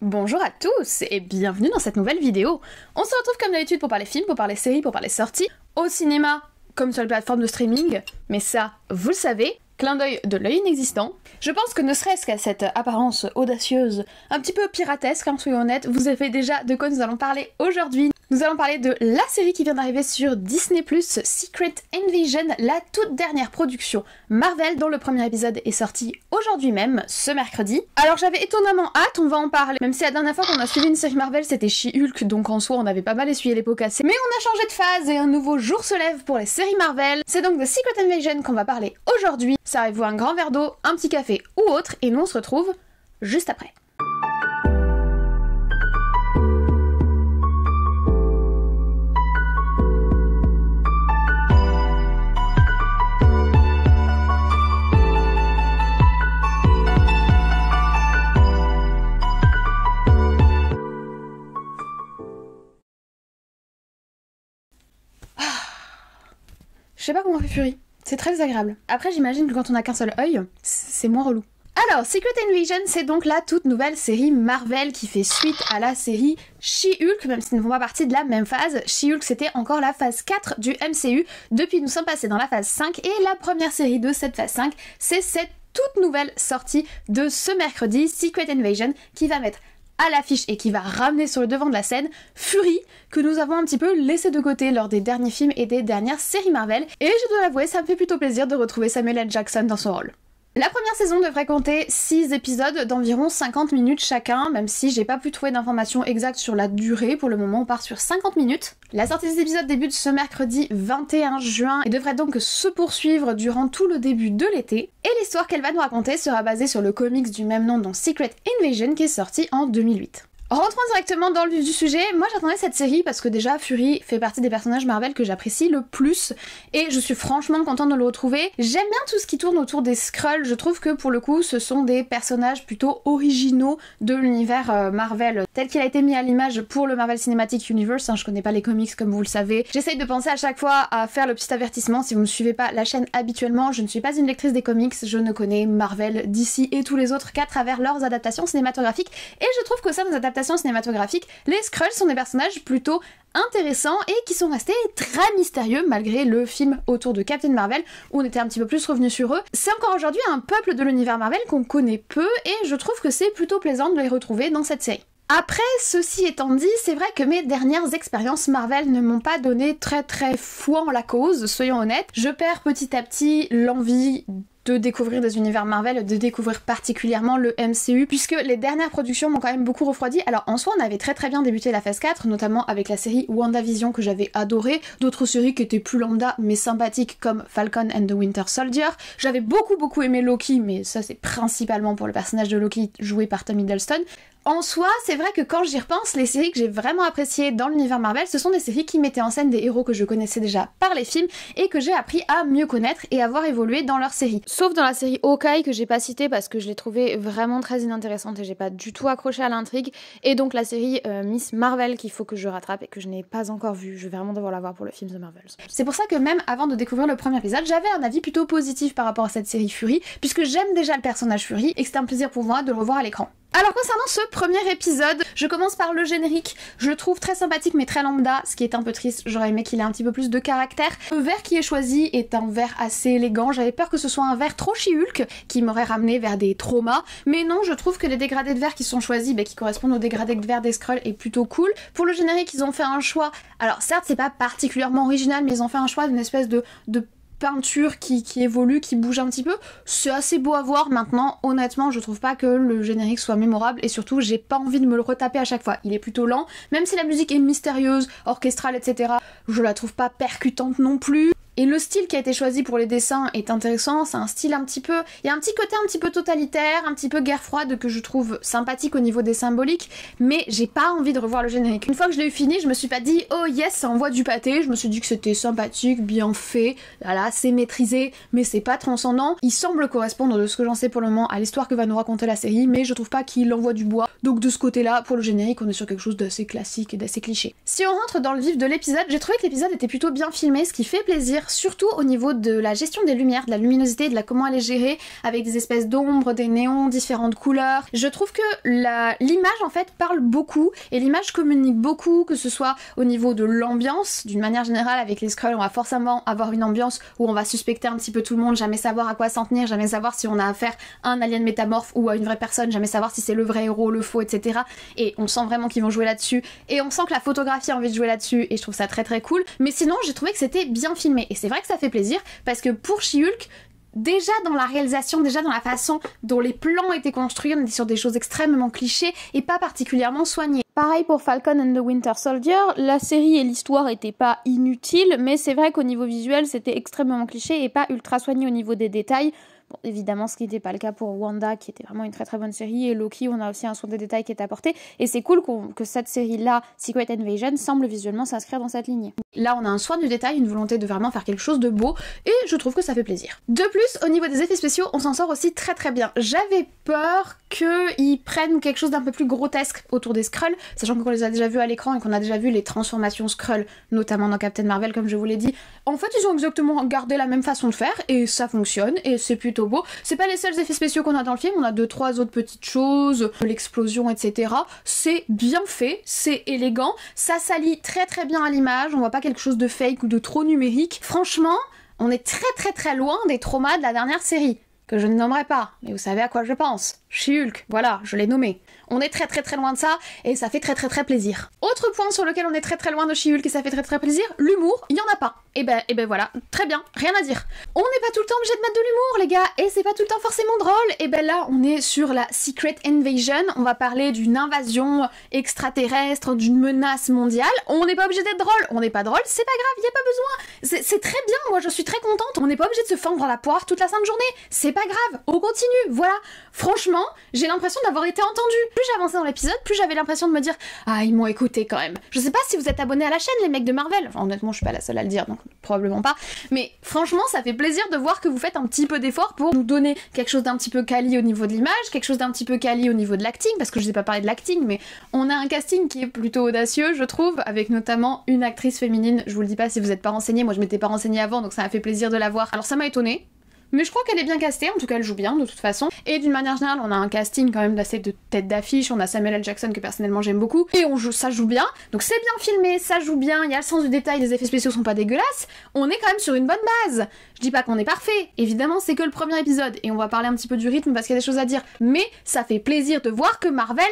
Bonjour à tous et bienvenue dans cette nouvelle vidéo. On se retrouve comme d'habitude pour parler films, pour parler séries, pour parler sorties, au cinéma comme sur les plateformes de streaming, mais ça, vous le savez, clin d'œil de l'œil inexistant. Je pense que ne serait-ce qu'à cette apparence audacieuse, un petit peu piratesque, soyons honnêtes, vous avez déjà de quoi nous allons parler aujourd'hui. Nous allons parler de la série qui vient d'arriver sur Disney+, Secret Invasion, la toute dernière production Marvel, dont le premier épisode est sorti aujourd'hui même, ce mercredi. Alors j'avais étonnamment hâte, on va en parler, même si la dernière fois qu'on a suivi une série Marvel c'était She-Hulk, donc en soi on avait pas mal essuyé les pots cassés. Mais on a changé de phase et un nouveau jour se lève pour les séries Marvel. C'est donc de Secret Invasion qu'on va parler aujourd'hui. Servez-vous un grand verre d'eau, un petit café ou autre, et nous on se retrouve juste après. Je sais pas comment on fait Fury, c'est très désagréable. Après j'imagine que quand on a qu'un seul œil, c'est moins relou. Alors, Secret Invasion, c'est donc la toute nouvelle série Marvel qui fait suite à la série She-Hulk, même s'ils ne font pas partie de la même phase. She-Hulk, c'était encore la phase 4 du MCU. Depuis, nous sommes passés dans la phase 5, et la première série de cette phase 5, c'est cette toute nouvelle sortie de ce mercredi, Secret Invasion, qui va mettre à l'affiche et qui va ramener sur le devant de la scène Fury, que nous avons un petit peu laissé de côté lors des derniers films et des dernières séries Marvel, et je dois l'avouer, ça me fait plutôt plaisir de retrouver Samuel L. Jackson dans son rôle. La première saison devrait compter 6 épisodes d'environ 50 minutes chacun, même si j'ai pas pu trouver d'informations exactes sur la durée. Pour le moment, on part sur 50 minutes. La sortie des épisodes débute ce mercredi 21 juin et devrait donc se poursuivre durant tout le début de l'été. Et l'histoire qu'elle va nous raconter sera basée sur le comics du même nom, donc Secret Invasion, qui est sorti en 2008. Rentrons directement dans le vif du sujet. Moi j'attendais cette série parce que déjà Fury fait partie des personnages Marvel que j'apprécie le plus et je suis franchement contente de le retrouver. J'aime bien tout ce qui tourne autour des Skrulls, je trouve que pour le coup ce sont des personnages plutôt originaux de l'univers Marvel tel qu'il a été mis à l'image pour le Marvel Cinematic Universe. Je connais pas les comics comme vous le savez. J'essaye de penser à chaque fois à faire le petit avertissement. Si vous ne suivez pas la chaîne habituellement, je ne suis pas une lectrice des comics, je ne connais Marvel, DC et tous les autres qu'à travers leurs adaptations cinématographiques, et je trouve que ça, nos adaptations cinématographiques, les Skrulls sont des personnages plutôt intéressants et qui sont restés très mystérieux malgré le film autour de Captain Marvel où on était un petit peu plus revenu sur eux. C'est encore aujourd'hui un peuple de l'univers Marvel qu'on connaît peu et je trouve que c'est plutôt plaisant de les retrouver dans cette série. Après, ceci étant dit, c'est vrai que mes dernières expériences Marvel ne m'ont pas donné très foi en la cause, soyons honnêtes. Je perds petit à petit l'envie de découvrir des univers Marvel, de découvrir particulièrement le MCU, puisque les dernières productions m'ont quand même beaucoup refroidi. Alors en soi on avait très bien débuté la phase 4, notamment avec la série WandaVision que j'avais adorée, d'autres séries qui étaient plus lambda mais sympathiques comme Falcon and the Winter Soldier. J'avais beaucoup aimé Loki, mais ça c'est principalement pour le personnage de Loki joué par Tom Hiddleston. En soi, c'est vrai que quand j'y repense, les séries que j'ai vraiment appréciées dans l'univers Marvel, ce sont des séries qui mettaient en scène des héros que je connaissais déjà par les films et que j'ai appris à mieux connaître et à voir évoluer dans leurs séries. Sauf dans la série Hawkeye que j'ai pas citée parce que je l'ai trouvée vraiment très inintéressante et j'ai pas du tout accroché à l'intrigue, et donc la série Miss Marvel qu'il faut que je rattrape et que je n'ai pas encore vue. Je vais vraiment devoir la voir pour le film The Marvels. C'est pour ça que même avant de découvrir le premier épisode, j'avais un avis plutôt positif par rapport à cette série Fury, puisque j'aime déjà le personnage Fury et que c'était un plaisir pour moi de le revoir à l'écran. Alors concernant ce premier épisode, je commence par le générique. Je le trouve très sympathique mais très lambda, ce qui est un peu triste, j'aurais aimé qu'il ait un petit peu plus de caractère. Le vert qui est choisi est un vert assez élégant, j'avais peur que ce soit un vert trop She-Hulk qui m'aurait ramené vers des traumas, mais non, je trouve que les dégradés de vert qui sont choisis, qui correspondent aux dégradés de vert des Skrulls, est plutôt cool. Pour le générique, ils ont fait un choix, alors certes c'est pas particulièrement original, mais ils ont fait un choix d'une espèce de peinture qui évolue, qui bouge un petit peu. C'est assez beau à voir. Maintenant, honnêtement, je trouve pas que le générique soit mémorable et surtout, j'ai pas envie de me le retaper à chaque fois. Il est plutôt lent, même si la musique est mystérieuse, orchestrale, etc. Je la trouve pas percutante non plus. Et le style qui a été choisi pour les dessins est intéressant, c'est un style un petit peu... Il y a un petit côté un petit peu totalitaire, un petit peu guerre froide que je trouve sympathique au niveau des symboliques, mais j'ai pas envie de revoir le générique. Une fois que je l'ai eu fini, je me suis pas dit « Oh yes, ça envoie du pâté », je me suis dit que c'était sympathique, bien fait, voilà, c'est maîtrisé, mais c'est pas transcendant. Il semble correspondre, de ce que j'en sais pour le moment, à l'histoire que va nous raconter la série, mais je trouve pas qu'il envoie du bois. Donc de ce côté-là, pour le générique, on est sur quelque chose d'assez classique et d'assez cliché. Si on rentre dans le vif de l'épisode, j'ai trouvé que l'épisode était plutôt bien filmé, ce qui fait plaisir plaisir, surtout au niveau de la gestion des lumières, de la luminosité, de la comment elle est gérée, avec des espèces d'ombres, des néons, différentes couleurs. Je trouve que l'image en fait parle beaucoup, et l'image communique beaucoup, que ce soit au niveau de l'ambiance, d'une manière générale avec les Skrulls, on va forcément avoir une ambiance où on va suspecter un petit peu tout le monde, jamais savoir à quoi s'en tenir, jamais savoir si on a affaire à un alien métamorphe ou à une vraie personne, jamais savoir si c'est le vrai héros, le faux, etc. Et on sent vraiment qu'ils vont jouer là-dessus, et on sent que la photographie a envie de jouer là-dessus, et je trouve ça très très cool. Mais sinon j'ai trouvé que c'était bien filmé, et c'est vrai que ça fait plaisir, parce que pour She-Hulk, déjà dans la réalisation, déjà dans la façon dont les plans étaient construits, on était sur des choses extrêmement clichés et pas particulièrement soignées. Pareil pour Falcon and the Winter Soldier, la série et l'histoire étaient pas inutiles, mais c'est vrai qu'au niveau visuel c'était extrêmement cliché et pas ultra soigné au niveau des détails. Bon, évidemment, ce qui n'était pas le cas pour Wanda, qui était vraiment une très très bonne série, et Loki, on a aussi un soin des détails qui est apporté, et c'est cool que cette série-là, Secret Invasion, semble visuellement s'inscrire dans cette lignée. Là, on a un soin du détail, une volonté de vraiment faire quelque chose de beau, et je trouve que ça fait plaisir. De plus, au niveau des effets spéciaux, on s'en sort aussi très très bien. J'avais peur qu'ils prennent quelque chose d'un peu plus grotesque autour des Skrulls, sachant qu'on les a déjà vus à l'écran et qu'on a déjà vu les transformations Skrulls, notamment dans Captain Marvel, comme je vous l'ai dit. En fait, ils ont exactement gardé la même façon de faire, et ça fonctionne, et c'est plutôt beau. C'est pas les seuls effets spéciaux qu'on a dans le film, on a 2-3 autres petites choses, l'explosion, etc. C'est bien fait, c'est élégant, ça s'allie très très bien à l'image, on voit pas quelque chose de fake ou de trop numérique. Franchement, on est très très très loin des traumas de la dernière série, que je ne nommerai pas, mais vous savez à quoi je pense. She-Hulk, voilà, je l'ai nommé. On est très très très loin de ça, et ça fait très très très plaisir. Autre point sur lequel on est très très loin de She-Hulk et ça fait très très plaisir, l'humour, il y en a pas. Et ben voilà, très bien, rien à dire. On n'est pas tout le temps obligé de mettre de l'humour les gars, et c'est pas tout le temps forcément drôle. Et ben là, on est sur la Secret Invasion, on va parler d'une invasion extraterrestre, d'une menace mondiale. On n'est pas obligé d'être drôle, on n'est pas drôle, c'est pas grave, y a pas besoin. C'est très bien, moi je suis très contente, on n'est pas obligé de se fendre la poire toute la sainte journée. C'est pas grave, on continue, voilà. Franchement, j'ai l'impression d'avoir été entendue. Plus j'avançais dans l'épisode, plus j'avais l'impression de me dire « Ah, ils m'ont écouté quand même ». Je sais pas si vous êtes abonnés à la chaîne, les mecs de Marvel. Enfin, honnêtement, je suis pas la seule à le dire, donc probablement pas. Mais franchement, ça fait plaisir de voir que vous faites un petit peu d'effort pour nous donner quelque chose d'un petit peu quali au niveau de l'image, quelque chose d'un petit peu quali au niveau de l'acting, parce que je n'ai pas parlé de l'acting, mais on a un casting qui est plutôt audacieux, je trouve, avec notamment une actrice féminine. Je vous le dis pas si vous êtes pas renseignés, moi je m'étais pas renseignée avant, donc ça m'a fait plaisir de la voir. Alors ça m'a étonnée. Mais je crois qu'elle est bien castée, en tout cas elle joue bien de toute façon. Et d'une manière générale, on a un casting quand même d'assez de tête d'affiche, on a Samuel L. Jackson que personnellement j'aime beaucoup, et ça joue bien. Donc c'est bien filmé, ça joue bien, il y a le sens du détail, les effets spéciaux sont pas dégueulasses, on est quand même sur une bonne base. Je dis pas qu'on est parfait, évidemment c'est que le premier épisode, et on va parler un petit peu du rythme parce qu'il y a des choses à dire, mais ça fait plaisir de voir que Marvel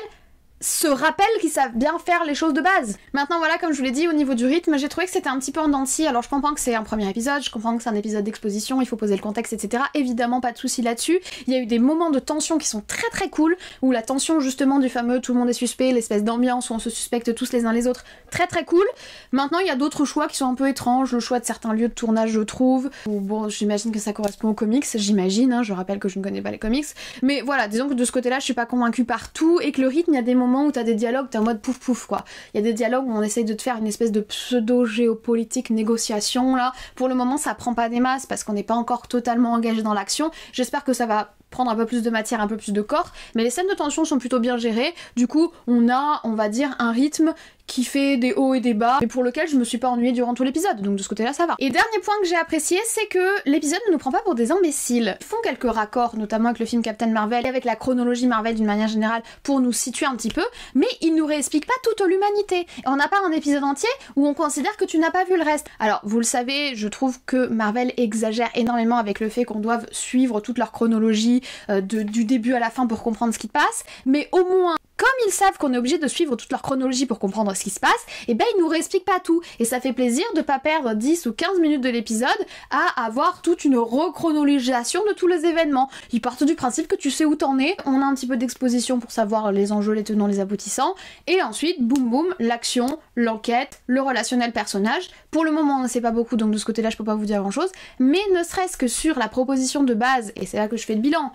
se rappelle qu'ils savent bien faire les choses de base. Maintenant voilà, comme je vous l'ai dit, au niveau du rythme, j'ai trouvé que c'était un petit peu en dents de scie. Alors je comprends que c'est un premier épisode, je comprends que c'est un épisode d'exposition, il faut poser le contexte, etc. Évidemment, pas de soucis là-dessus. Il y a eu des moments de tension qui sont très très cool, où la tension justement du fameux tout le monde est suspect, l'espèce d'ambiance où on se suspecte tous les uns les autres, très très cool. Maintenant il y a d'autres choix qui sont un peu étranges, le choix de certains lieux de tournage je trouve, ou bon j'imagine que ça correspond aux comics, j'imagine, hein, je rappelle que je ne connais pas les comics, mais voilà, disons que de ce côté-là je suis pas convaincue par tout, et que le rythme, il y a des moments où t'as des dialogues, t'es en mode pouf pouf quoi. Il y a des dialogues où on essaye de te faire une espèce de pseudo-géopolitique négociation là. Pour le moment ça prend pas des masses parce qu'on n'est pas encore totalement engagé dans l'action. J'espère que ça va prendre un peu plus de matière, un peu plus de corps, mais les scènes de tension sont plutôt bien gérées. Du coup, on a, on va dire, un rythme qui fait des hauts et des bas, mais pour lequel je me suis pas ennuyée durant tout l'épisode, donc de ce côté-là ça va. Et dernier point que j'ai apprécié, c'est que l'épisode ne nous prend pas pour des imbéciles. Ils font quelques raccords, notamment avec le film Captain Marvel et avec la chronologie Marvel d'une manière générale, pour nous situer un petit peu, mais ils nous réexpliquent pas toute l'humanité. Et on n'a pas un épisode entier où on considère que tu n'as pas vu le reste. Alors, vous le savez, je trouve que Marvel exagère énormément avec le fait qu'on doive suivre toute leur chronologie du début à la fin pour comprendre ce qui passe, mais au moins, comme ils savent qu'on est obligé de suivre toute leur chronologie pour comprendre ce qui se passe, et ben ils nous réexpliquent pas tout. Et ça fait plaisir de pas perdre 10 ou 15 minutes de l'épisode à avoir toute une rechronologisation de tous les événements. Ils partent du principe que tu sais où t'en es, on a un petit peu d'exposition pour savoir les enjeux, les tenants, les aboutissants, et ensuite, boum boum, l'action, l'enquête, le relationnel personnage. Pour le moment, on ne sait pas beaucoup, donc de ce côté-là, je peux pas vous dire grand-chose, mais ne serait-ce que sur la proposition de base, et c'est là que je fais le bilan,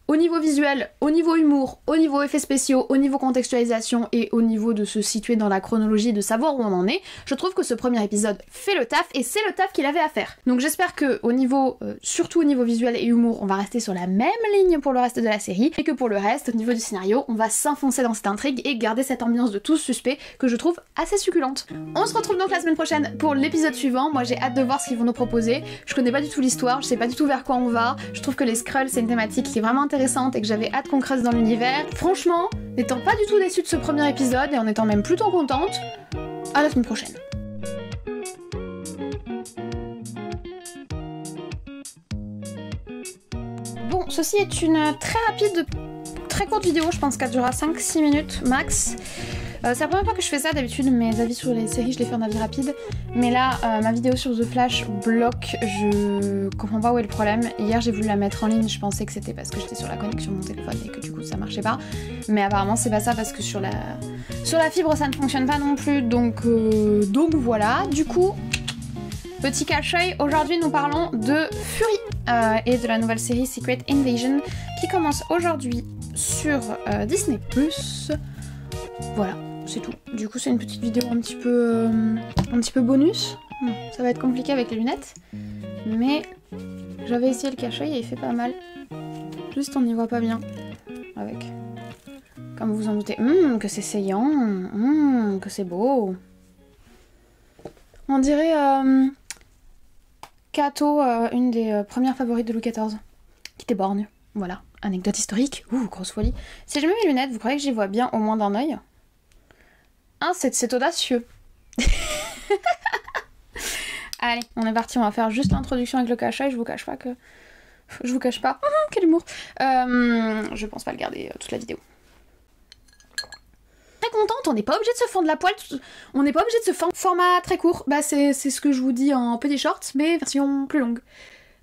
au niveau visuel, au niveau humour, au niveau effets spéciaux, au niveau contextualisation et au niveau de se situer dans la chronologie, de savoir où on en est, je trouve que ce premier épisode fait le taf et c'est le taf qu'il avait à faire. Donc j'espère que au niveau, surtout au niveau visuel et humour, on va rester sur la même ligne pour le reste de la série et que pour le reste, au niveau du scénario, on va s'enfoncer dans cette intrigue et garder cette ambiance de tous suspects que je trouve assez succulente. On se retrouve donc la semaine prochaine pour l'épisode suivant. Moi j'ai hâte de voir ce qu'ils vont nous proposer. Je connais pas du tout l'histoire, je sais pas du tout vers quoi on va. Je trouve que les Skrulls c'est une thématique qui est vraiment intéressante et que j'avais hâte qu'on creuse dans l'univers. Franchement, n'étant pas du tout déçue de ce premier épisode et en étant même plutôt contente, à la semaine prochaine. Bon, ceci est une très courte vidéo, je pense qu'elle durera 5-6 minutes max. C'est la première fois que je fais ça, d'habitude mes avis sur les séries je les fais en avis rapide, mais là ma vidéo sur The Flash bloque, je comprends pas où est le problème. Hier j'ai voulu la mettre en ligne, je pensais que c'était parce que j'étais sur la connexion de mon téléphone et que du coup ça marchait pas, mais apparemment c'est pas ça parce que sur la fibre ça ne fonctionne pas non plus, donc voilà. Du coup, petit cache-œil, aujourd'hui nous parlons de Fury et de la nouvelle série Secret Invasion qui commence aujourd'hui sur Disney+. Voilà, c'est tout. Du coup c'est une petite vidéo un petit peu bonus. Ça va être compliqué avec les lunettes, mais j'avais essayé le cache-œil et il fait pas mal. Juste on n'y voit pas bien avec. Comme vous en doutez, que c'est saillant, que c'est beau. On dirait Kato, une des premières favorites de Louis XIV, qui était borgne. Voilà, anecdote historique. Grosse folie. Si je mets mes lunettes, vous croyez que j'y vois bien au moins d'un œil? C'est audacieux. Allez, on est parti, on va faire juste l'introduction avec le cache-œil, je vous cache pas. Quel humour. Je pense pas le garder toute la vidéo. Très contente, on n'est pas obligé de se fendre la poêle, on n'est pas obligé de se fendre format très court. Bah c'est ce que je vous dis en petit shorts, mais version plus longue.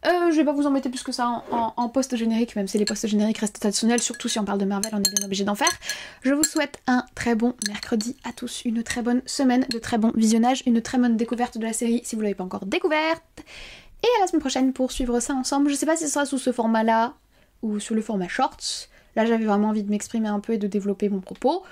Je vais pas vous embêter plus que ça en post-générique, même si les post-génériques restent traditionnels, surtout si on parle de Marvel, on est bien obligé d'en faire. Je vous souhaite un très bon mercredi à tous, une très bonne semaine, de très bons visionnages, une très bonne découverte de la série si vous l'avez pas encore découverte. Et à la semaine prochaine pour suivre ça ensemble. Je sais pas si ce sera sous ce format-là ou sous le format shorts. Là j'avais vraiment envie de m'exprimer un peu et de développer mon propos.